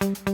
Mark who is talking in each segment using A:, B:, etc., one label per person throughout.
A: Hello,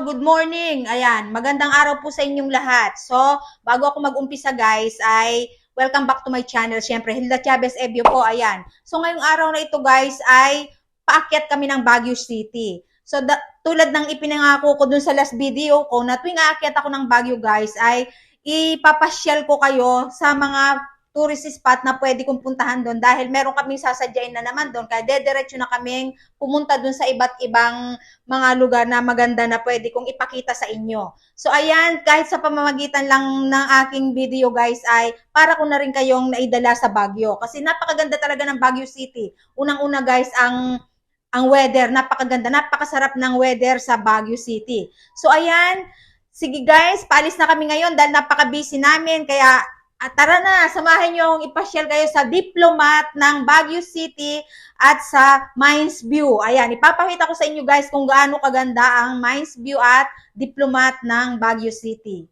A: good morning. Ayan, magandang araw po sa inyong lahat. So, bago ako mag-umpisa guys, ay welcome back to my channel. Siyempre, Hilda Chavez Ebio po, ayan. So, ngayong araw na ito guys, ay paakyat kami ng Baguio City. So, tulad ng ipinangako ko dun sa last video ko, na tuwing aakyat ako ng Baguio guys, ay ipapasyal ko kayo sa mga tourist spot na pwede kong puntahan doon dahil meron kaming sasadyain na naman doon. Kaya dediretso na kaming pumunta doon sa iba't ibang mga lugar na maganda na pwede kong ipakita sa inyo. So ayan, kahit sa pamamagitan lang ng aking video guys ay para ko na rin kayong naidala sa Baguio. Kasi napakaganda talaga ng Baguio City. Unang-una guys, ang weather, napakaganda, napakasarap ng weather sa Baguio City. So ayan, sige guys, paalis na kami ngayon dahil napaka-busy namin. Kaya tara na, samahan nyo yung ipasyal kayo sa Diplomat ng Baguio City at sa Mines View. Ayan, ipapakita ko sa inyo guys kung gaano kaganda ang Mines View at Diplomat ng Baguio City.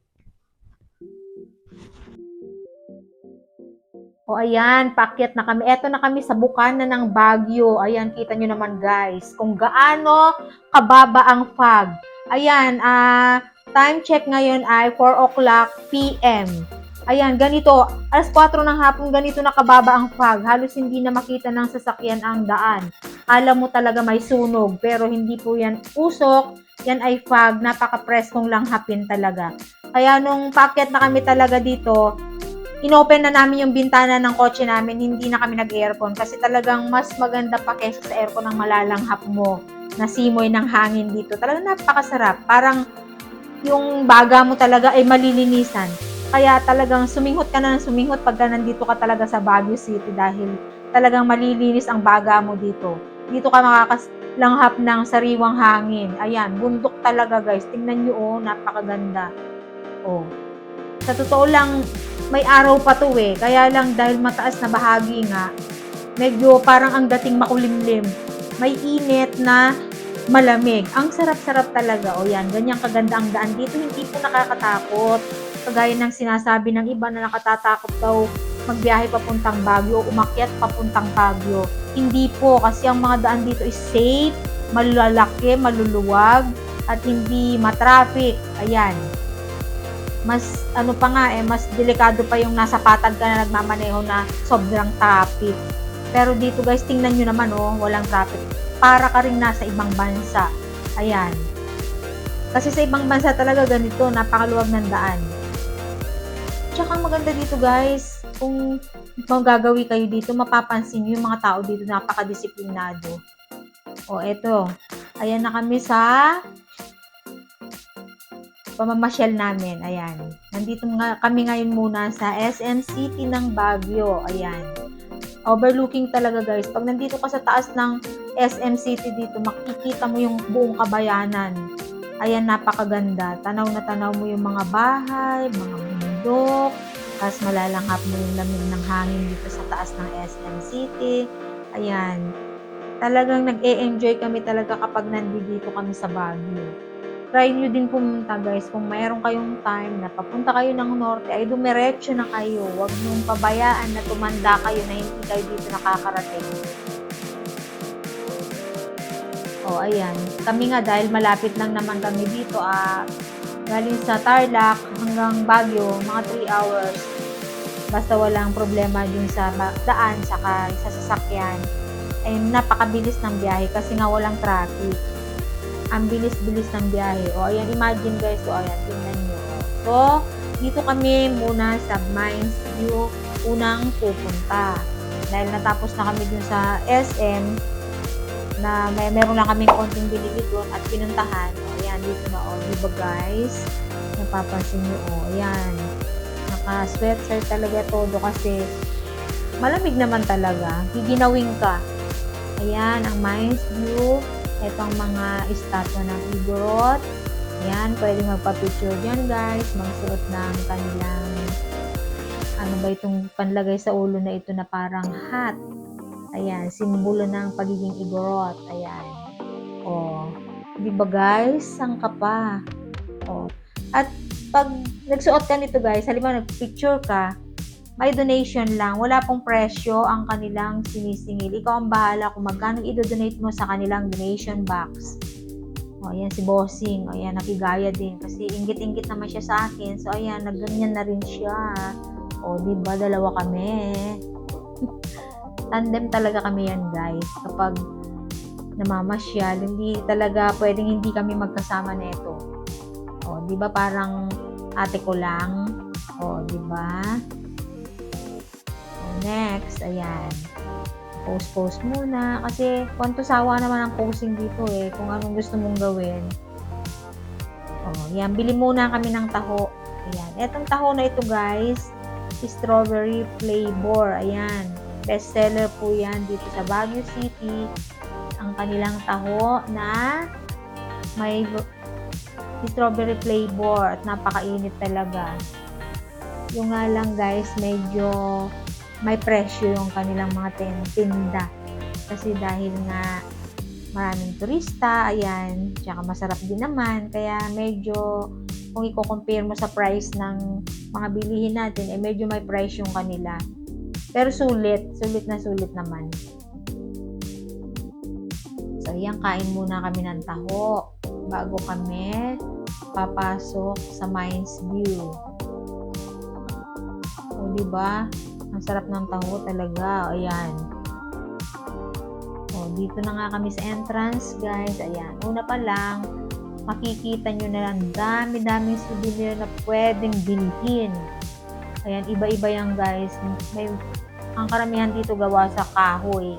A: O ayan, paakyat na kami. Eto na kami sa bukana ng Baguio. Ayan, kita nyo naman guys kung gaano kababa ang fog. Ayan, time check ngayon ay 4 o'clock p.m. Ayan, ganito, alas 4 ng hapon, ganito nakababa ang fog. Halos hindi na makita ng sasakyan ang daan. Alam mo talaga may sunog, pero hindi po yan usok. Yan ay fog, napaka-preskong lang hapin talaga. Kaya nung paakyat na kami talaga dito, inopen na namin yung bintana ng kotse namin, hindi na kami nag-aircon. Kasi talagang mas maganda pa kesa sa aircon ng malalanghap mo na simoy ng hangin dito. Talagang napakasarap. Parang yung baga mo talaga ay malilinisan. Kaya talagang suminghot ka na ng suminghot pagka nandito ka talaga sa Baguio City dahil talagang malilinis ang baga mo dito. Dito ka makakalanghap ng sariwang hangin. Ayan, bundok talaga guys. Tingnan nyo napakaganda. Sa totoo lang, may araw pa to Kaya lang dahil mataas na bahagi nga, medyo parang ang dating makulimlim. May init na malamig. Ang sarap-sarap talaga. Yan, ganyan kaganda ang daan dito. Hindi po nakakatakot. Kagaya ng sinasabi ng iba na nakatatakot daw magbiyahe papuntang Baguio o umakyat papuntang Baguio. Hindi po, kasi ang mga daan dito is safe, malalaki, maluluwag, at hindi matraffic. Ayan. Mas mas delikado pa yung nasa patag ka na nagmamaneho na sobrang traffic. Pero dito guys, tingnan nyo naman walang traffic. Para ka rin nasa ibang bansa. Ayan. Kasi sa ibang bansa talaga ganito, napakaluwag ng daan. Tsaka maganda dito guys, kung magagawi kayo dito, mapapansin nyo yung mga tao dito napakadisiplinado. Eto. Ayan na kami sa pamamasyal namin. Ayan. Nandito kami ngayon muna sa SM City ng Baguio. Ayan. Overlooking talaga guys. Pag nandito ka sa taas ng SM City dito, makikita mo yung buong kabayanan. Ayan, napakaganda. Tanaw na tanaw mo yung mga bahay, mga bundok, tapos malalanghap mo yung lamig ng hangin dito sa taas ng SM City. Ayan. Talagang nag-e-enjoy kami talaga kapag nandito kami sa Baguio. Try nyo din pumunta guys. Kung mayroon kayong time na papunta kayo ng norte, ay dumiretso na kayo. Huwag nung pabayaan na tumanda kayo na hindi kayo dito nakakarating. Ayan. Kami nga dahil malapit lang naman kami dito, galing sa Tarlac hanggang Baguio, mga 3 hours. Basta walang problema dun sa daan, saka sa sasakyan. Ay napakabilis ng biyahe kasi nga walang traffic. Ang bilis-bilis ng biyahe. Ayan, imagine guys. Ayan, tingnan nyo. So, dito kami muna sa Mines View unang pupunta. Dahil natapos na kami dun sa SM, na meron lang kaming konting bilili doon at pinuntahan. Ayan, dito na diba guys? Napapansin nyo, ayan. Naka-sweatshirt talaga todo kasi malamig naman talaga. Giginawin ka. Ayan, ang Mines View. Itong mga estatwa ng Igorot. Ayan, pwede magpa-picture dyan guys. Magsuot ng kanilang itong panlagay sa ulo na ito na parang hat. Ayan, simbolo ng pagiging Igorot. Ayan. Di ba guys? Saan ka pa? Oh. At pag nagsuot ka nito guys, halimbawa nagpicture ka, may donation lang. Wala pong presyo ang kanilang sinisingil. Ikaw ang bahala kung magkano i-donate mo sa kanilang donation box. O, ayan si Bossing. O, ayan, nakigaya din. Kasi inggit-inggit naman siya sa akin. So, ayan, nagganyan na rin siya. O, diba, dalawa kami. Tandem talaga kami yan, guys. Kapag namamasyal, hindi talaga pwedeng hindi kami magkasama nito. O, diba, parang ate ko lang. O, diba? Next, ayan. Post muna. Kasi, kwanto sawa naman ang posing dito eh. Kung anong gusto mong gawin. Yan. Bili muna kami ng taho. Ayan. Etong taho na ito guys, strawberry flavor. Ayan. Best seller po yan dito sa Baguio City. Ang kanilang taho na may strawberry flavor at napakainit talaga. Yung nga lang guys, medyo may presyo yung kanilang mga tinda. Kasi dahil nga maraming turista, ayan, tsaka masarap din naman. Kaya medyo, kung i-compare mo sa price ng mga bilihin natin, eh medyo may price yung kanila. Pero sulit na sulit naman. So, ayan, kain muna kami ng taho bago kami papasok sa Mines View. O, diba? Ang sarap ng taho talaga. Ayan. O, dito na nga kami sa entrance, guys. Ayan. Una pa lang, makikita nyo na lang dami-daming souvenir na pwedeng bilhin. Ayan, iba-iba yan, guys. Ang karamihan dito gawa sa kahoy.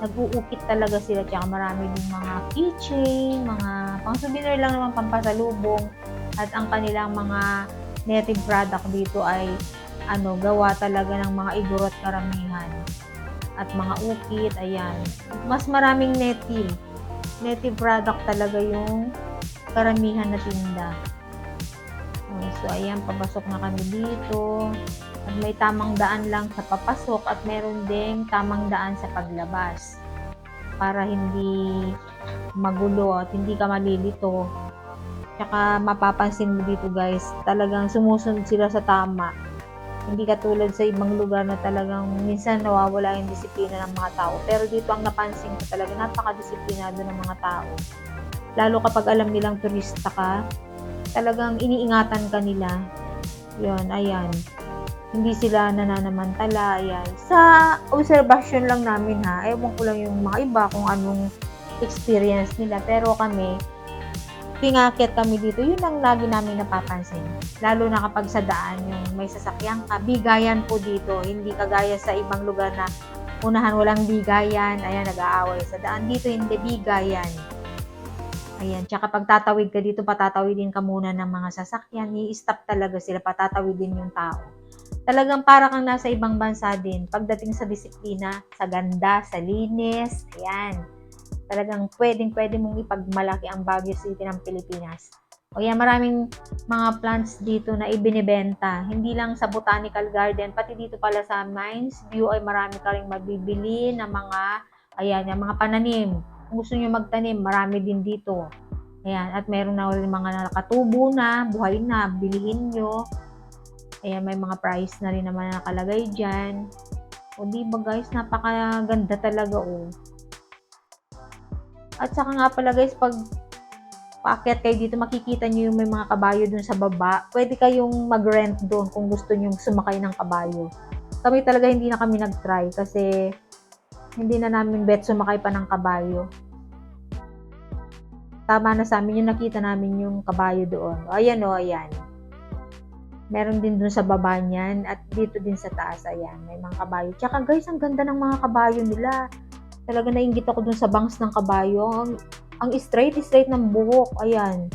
A: Nag-uukit talaga sila. Tsaka marami din mga keychain, mga pang-souvenir lang naman, pampasalubong. At ang kanilang mga native product dito ay gawa talaga ng mga igorot karamihan at mga ukit. Ayan, mas maraming native product talaga yung karamihan na tinda. So ayan, papasok na kami dito at may tamang daan lang sa papasok at meron ding tamang daan sa paglabas para hindi magulo at hindi ka malilito. Tsaka mapapansin mo dito guys, talagang sumusunod sila sa tama. Hindi katulad sa ibang lugar na talagang minsan nawawala yung disiplina ng mga tao. Pero dito ang napansin ko talaga, napaka-disiplinado ng mga tao. Lalo kapag alam nilang turista ka, talagang iniingatan ka nila. Yun, ayan. Hindi sila nananamantala, ayan. Sa observation lang namin ha, ewan ko lang yung mga iba kung anong experience nila. Pero kami, pingakyat kami dito, yun ang lagi namin napapansin. Lalo na kapag sa daan, yung may sasakyan ka, bigayan po dito. Hindi kagaya sa ibang lugar na unahan walang bigayan, ayan, nag-aaway sa daan. Dito hindi bigayan. Ayan, tsaka pag tatawid ka dito, patatawidin ka muna ng mga sasakyan, i-stop talaga sila, patatawidin yung tao. Talagang para kang nasa ibang bansa din, pagdating sa disiplina, sa ganda, sa linis, ayan. Talagang pwede mong ipagmalaki ang Baguio City ng Pilipinas. O yan, maraming mga plants dito na ibinibenta. Hindi lang sa Botanical Garden, pati dito pala sa Mines View ay marami ka rin mabibili na mga, ayan, yung mga pananim. Kung gusto nyo magtanim, marami din dito. Ayan, at meron na rin mga nakatubo na, buhay na, bilihin nyo. Ayan, may mga price na rin naman nakalagay dyan. O diba guys, napakaganda talaga oh. At saka nga pala guys, pag paakyat kayo dito, makikita nyo yung may mga kabayo dun sa baba. Pwede kayong mag-rent doon kung gusto nyo sumakay ng kabayo. Kami talaga hindi na kami nag-try kasi hindi na namin bet sumakay pa ng kabayo. Tama na sa amin yung nakita namin yung kabayo doon. Ayan o, ayan. Meron din dun sa baba niyan at dito din sa taas, ayan, may mga kabayo. Tsaka guys, ang ganda ng mga kabayo nila. Talaga nainggit ako dun sa bangs ng kabayo. Ang straight ng buhok. Ayan.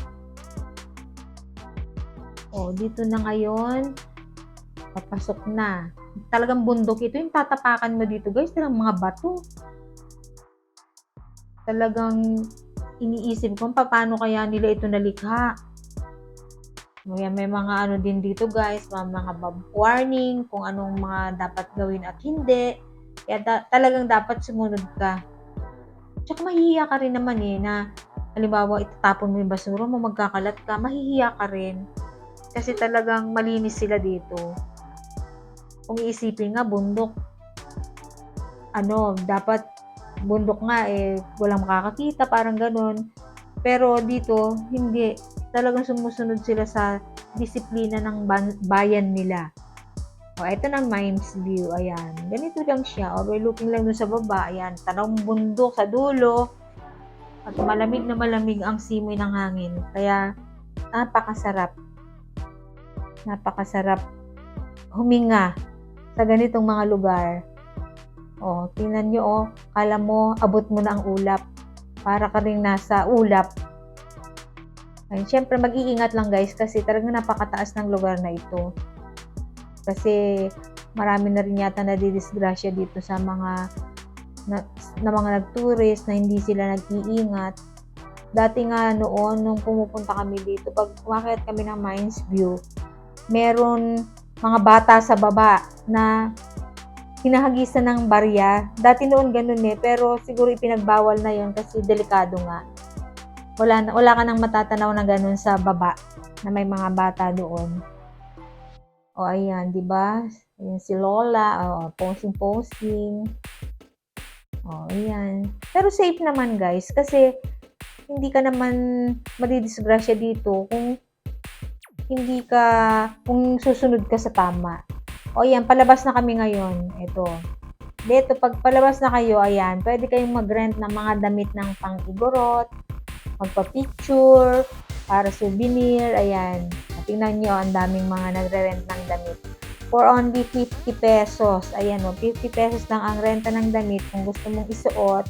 A: O, dito na ngayon. Papasok na. Talagang bundok ito. Yung tatapakan mo dito, guys. Talagang mga bato. Talagang iniisip ko paano kaya nila ito nalikha. Ayan, may mga ano din dito, guys. Mga warning kung anong mga dapat gawin at hindi. Kaya talagang dapat sumunod ka. Tsaka mahihiya ka rin naman na halimbawa itatapon mo yung basura mo, magkakalat ka, mahihiya ka rin. Kasi talagang malinis sila dito. Kung iisipin nga, bundok, dapat bundok nga walang makakakita, parang ganun. Pero dito, hindi. Talagang sumusunod sila sa disiplina ng bayan nila. Ito na Mines View. Ayan. Ganito lang siya. Overlooking lang dun sa baba. Ayan. Tanaw bundok sa dulo. At malamig na malamig ang simoy ng hangin. Kaya, napakasarap. Napakasarap huminga sa ganitong mga lugar. Tingnan nyo, kala mo, abot mo na ang ulap. Para ka rin nasa ulap. Ayun, syempre, mag-iingat lang guys kasi talagang napakataas ng lugar na ito. Kasi marami na rin yata nadidisgrasya dito sa mga mga nag-tourist na hindi sila nag-iingat. Dati nga noon, nung pumupunta kami dito, pag umakyat kami ng Mines View, meron mga bata sa baba na hinahagisan ng barya. Dati noon ganun pero siguro ipinagbawal na yon kasi delikado nga. Wala ka nang matatanaw na ganun sa baba na may mga bata doon. Ayan, di ba? Ayan si Lola, posing. Ayan. Pero safe naman guys kasi hindi ka naman madidisgrasya dito kung susunod ka sa tama. Ayan, palabas na kami ngayon. Dito, pag palabas na kayo, ayan, pwede kayong mag-rent ng mga damit ng pang-igorot, magpa-picture, para souvenir, ayan. Tingnan nyo, ang daming mga nagre-rent ng damit. For only 50 pesos. Ayan 50 pesos lang ang renta ng damit kung gusto mong isuot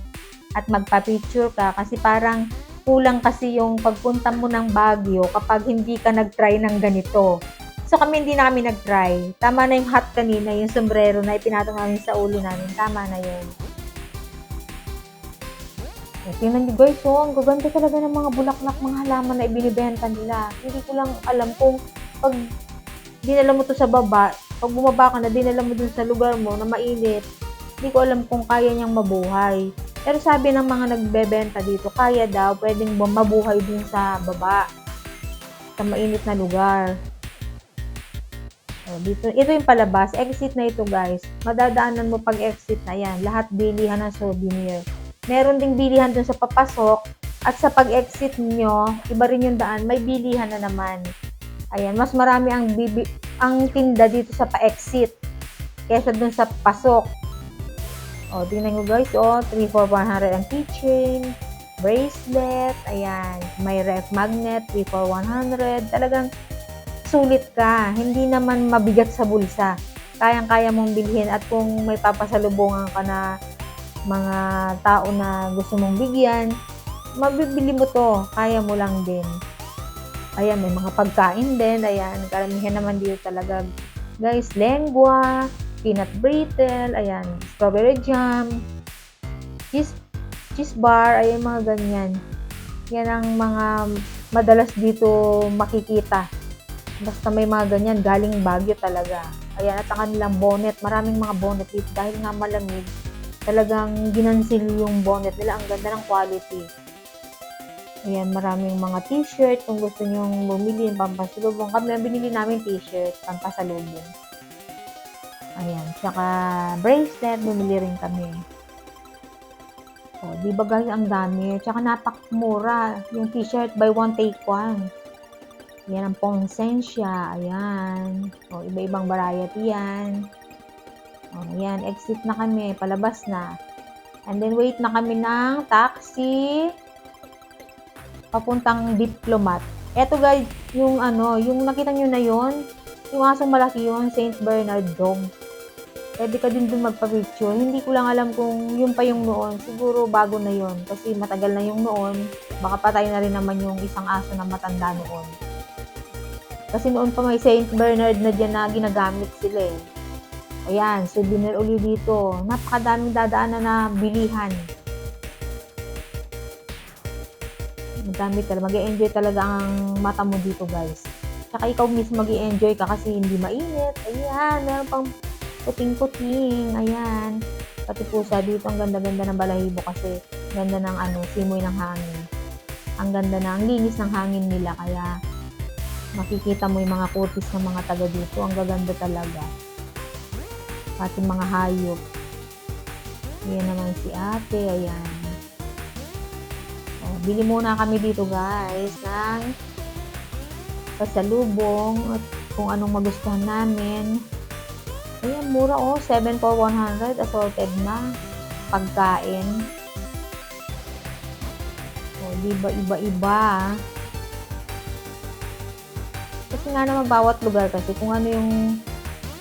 A: at magpa-picture ka. Kasi parang kulang kasi yung pagpunta mo ng Baguio kapag hindi ka nag-try ng ganito. So hindi na kami nag-try. Tama na yung hat kanina, yung sombrero na ipinatong namin sa ulo namin. Tama na yun. Tingnan nyo guys, ang gaganda talaga ng mga bulaklak, mga halaman na ibinibenta nila. Hindi ko lang alam kung pag dinala mo to sa baba, pag bumaba ka na, dinala mo dun sa lugar mo na mainit, hindi ko alam kung kaya niyang mabuhay. Pero sabi ng mga nagbebenta dito, kaya daw, pwedeng mabuhay dun sa baba, sa mainit na lugar. Dito, ito yung palabas, exit na ito guys. Madadaanan mo pag exit na yan, lahat bilihan ng souvenir. Meron ding bilihan dun sa papasok at sa pag-exit nyo, iba rin yung daan, may bilihan na naman. Ayan, mas marami ang tinda dito sa pa-exit kaysa dun sa pasok. Tingnan nyo guys, 3 for 100 ang keychain, bracelet, ayan, may ref magnet, 3 for 100, talagang sulit ka, hindi naman mabigat sa bulsa. Kayang-kaya mong bilhin at kung may papasalubungan ka na mga tao na gusto mong bigyan, mabibili mo to, kaya mo lang din. Ayan, may mga pagkain din, ayan, karamihan naman dito talaga guys, lengua, peanut brittle, ayan, strawberry jam, cheese bar, ayan, mga ganyan. Yan ang mga madalas dito makikita. Basta may mga ganyan, galing Baguio talaga. Ayan, at ang kanilang bonnet, maraming mga bonnet dito dahil nga malamig. Talagang ginansil yung bonnet nila. Ang ganda ng quality. Ayan, maraming mga t-shirt. Kung gusto nyong bumili ng pampasalubong. Kami ang binili namin t-shirt, pampasalubong. Ayan, tsaka bracelet, bumili rin kami. Di ba guys, ang dami. Tsaka napakamura. Yung t-shirt, buy one, take one. Ayan, ang Ponsensya. Ayan. Iba-ibang variety yan. Ayan, exit na kami, palabas na. And then, wait na kami ng taxi papuntang Diplomat. Eto guys, yung nakita nyo na yon, yung asong malaki yun, St. Bernard Dog. Pwede ka din dun magpa-picture. Hindi ko lang alam kung yun pa yung noon. Siguro bago na yon kasi matagal na yung noon. Baka patay na rin naman yung isang aso na matanda noon. Kasi noon pa may St. Bernard na dyan na ginagamit sila Ayan, souvenir uli dito. Napakadaming dadaanan na bilihan. Madami talaga. Mag-e-enjoy talaga ang mata mo dito, guys. Tsaka ikaw mismo mag-e-enjoy ka kasi hindi mainit. Ayan, meron pang puting-puting. Ayan. Pati pusa dito, ang ganda-ganda ng balahibo kasi ganda ng simoy ng hangin. Ang ganda na, ang linis ng hangin nila, kaya makikita mo yung mga kutis ng mga taga dito. Ang gaganda talaga. Pati mga hayop. Ayan naman si ate, ayan. O, bili muna kami dito guys ng pasalubong at kung anong magustuhan namin. Ayan, mura 7 for 100, assorted na pagkain. O, diba iba-iba. Kasi nga naman bawat lugar kasi kung ano yung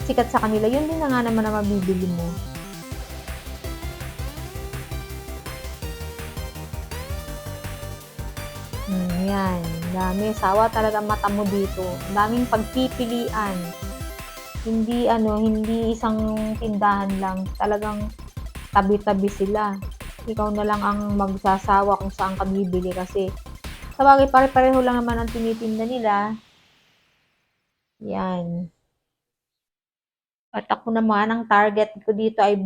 A: sikat sa kanila, yun din na nga naman na mabibili mo. Yan, dami. Sawa talaga mata mo dito. Daming pagpipilian. Hindi isang tindahan lang. Talagang tabi-tabi sila. Ikaw na lang ang magsasawa kung saan ka bibili kasi sa bagay pare-pareho lang naman ang tinitinda nila. Yan. At ako naman, ang target ko dito ay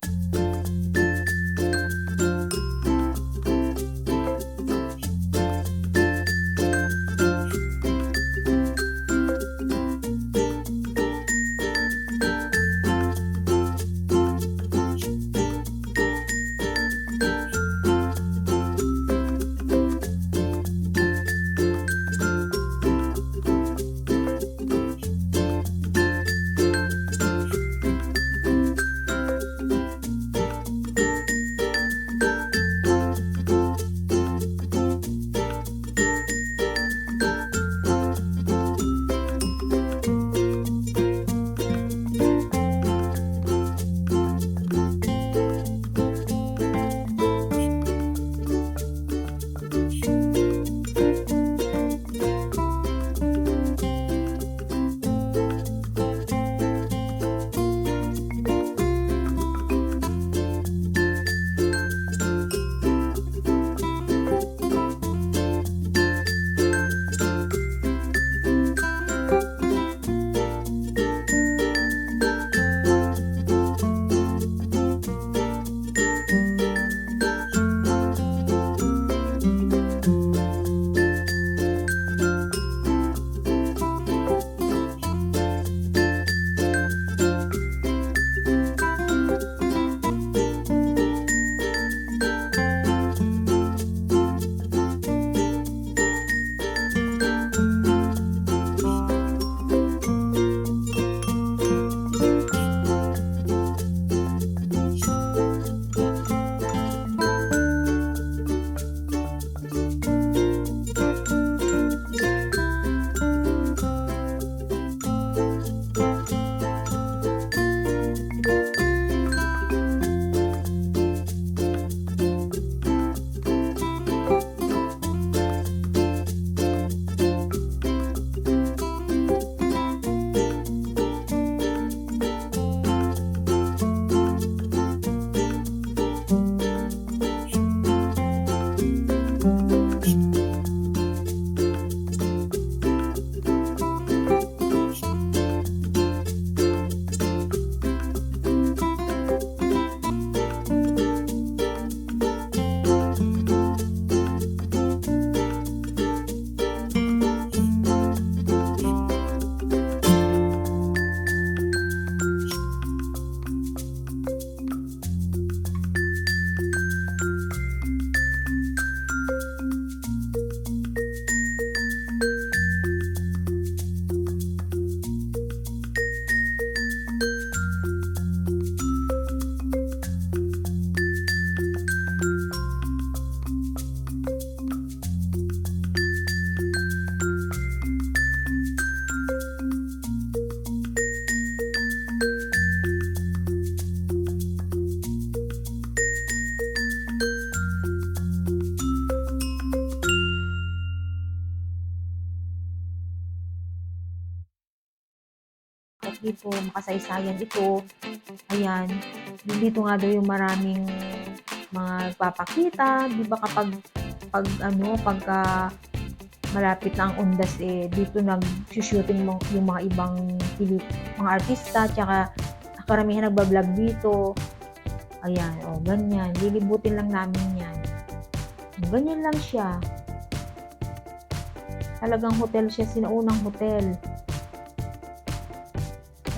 A: dito, makasaysayan ito. Ayan, dito nga daw yung maraming mga nagpapakita, 'di ba pagka malapit na ang undas dito nag-shooting yung mga ibang mga artista, tsaka karamihan nagba-vlog dito. Ayan, ganyan. Lilibutin lang namin yan. Ganyan lang siya. Talagang hotel siya, sinaunang hotel.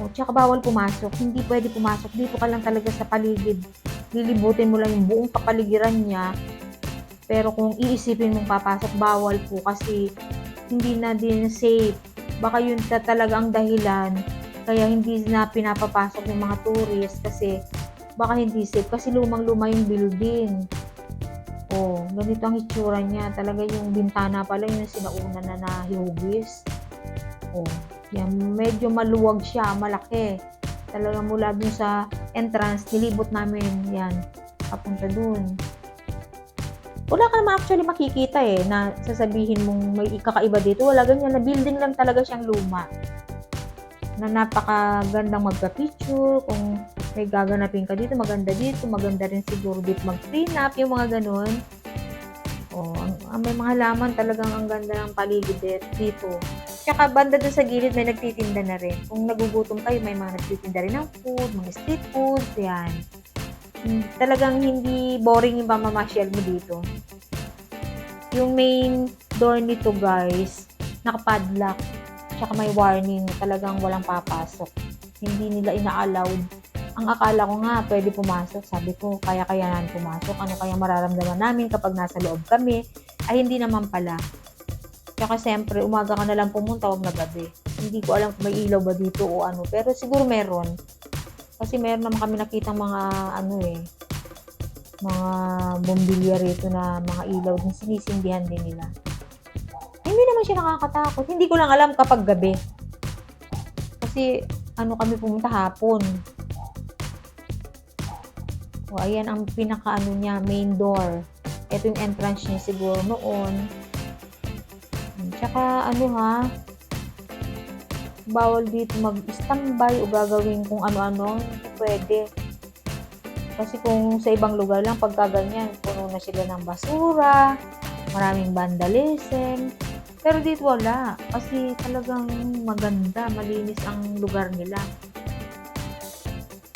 A: O, tsaka bawal pumasok. Hindi pwede pumasok. Dito ka lang talaga sa paligid. Lilibutin mo lang yung buong kapaligiran niya. Pero kung iisipin mong papasok, bawal po kasi hindi na din safe. Baka yun talaga ang dahilan kaya hindi na pinapapasok ng mga tourist kasi baka hindi safe kasi lumang-luma yung building. Oh, ganito ang itsura niya. Talaga yung bintana pala yung sinauna na nahihugis. Oh, yan. Medyo maluwag siya, malaki. Talaga mula dun sa entrance, nilibot namin yan. Papunta dun. Wala ka naman actually makikita na sasabihin mong may kakaiba dito. Wala, ganyan na building lang talaga siyang luma. Na napakagandang magpa-picture. Kung may gaganapin ka dito, maganda dito. Maganda rin siguro dito mag-clean up, yung mga ganun. May mga halaman talagang ang ganda ng paligid dito. Tsaka banda dun sa gilid may nagtitinda na rin. Kung nagugutom kayo, may mga nagtitinda rin ng food, mga street food, yan. Talagang hindi boring yung pamamasyal mo dito. Yung main door nito guys, nakapadlock. Tsaka may warning, talagang walang papasok. Hindi nila ina-allowed. Ang akala ko nga, pwede pumasok. Sabi ko, kaya-kayanan pumasok. Ano kaya mararamdaman namin kapag nasa loob kami? Ay, hindi naman pala. Tsaka siyempre, umaga ka na lang pumunta, wag na gabi. Hindi ko alam kung may ilaw ba dito o ano. Pero siguro meron. Kasi meron naman kami nakitang mga mga bombilya rito na mga ilaw din sinisindihan din nila. Hindi naman siya nakakatakot. Hindi ko lang alam kapag gabi. Kasi kami pumunta hapon. O ayan ang pinaka niya, main door. Ito yung entrance niya siguro noon. Tsaka bawal dito mag-standby o gagawin kung ano-ano, hindi pwede. Kasi kung sa ibang lugar lang, pagka ganyan, puno na sila ng basura, maraming vandalism. Pero dito wala. Kasi talagang maganda, malinis ang lugar nila.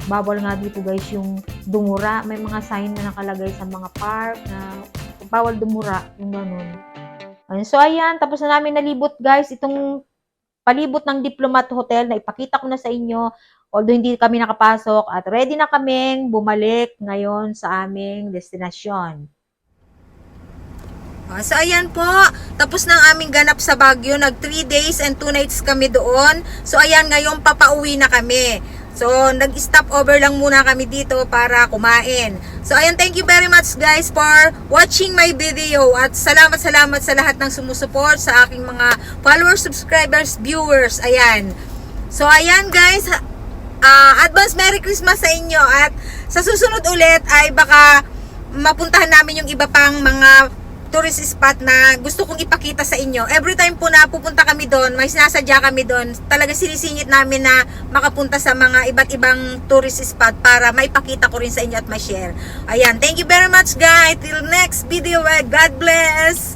A: Bawal nga dito guys yung dumura. May mga sign na nakalagay sa mga park na bawal dumura, yung ganun. So ayan, tapos na namin nalibot guys itong palibot ng Diplomat Hotel na ipakita ko na sa inyo. Although hindi kami nakapasok at ready na kaming bumalik ngayon sa aming destinasyon. So ayan po, tapos na ang aming ganap sa Baguio. Nag 3 days and 2 nights kami doon. So ayan, ngayon papauwi na kami. So nag-stop over lang muna kami dito para kumain. So ayan, thank you very much guys for watching my video. At salamat sa lahat ng sumusuport sa aking mga followers, subscribers, viewers. Ayan. So ayan guys, advance Merry Christmas sa inyo. At sa susunod ulit ay baka mapuntahan namin yung iba pang mga tourist spot na gusto kong ipakita sa inyo. Every time po na pupunta kami doon, may sinasadya kami doon, talaga sinisingit namin na makapunta sa mga iba't ibang tourist spot para maipakita ko rin sa inyo at ma-share. Ayan, thank you very much guys. Till next video, God bless!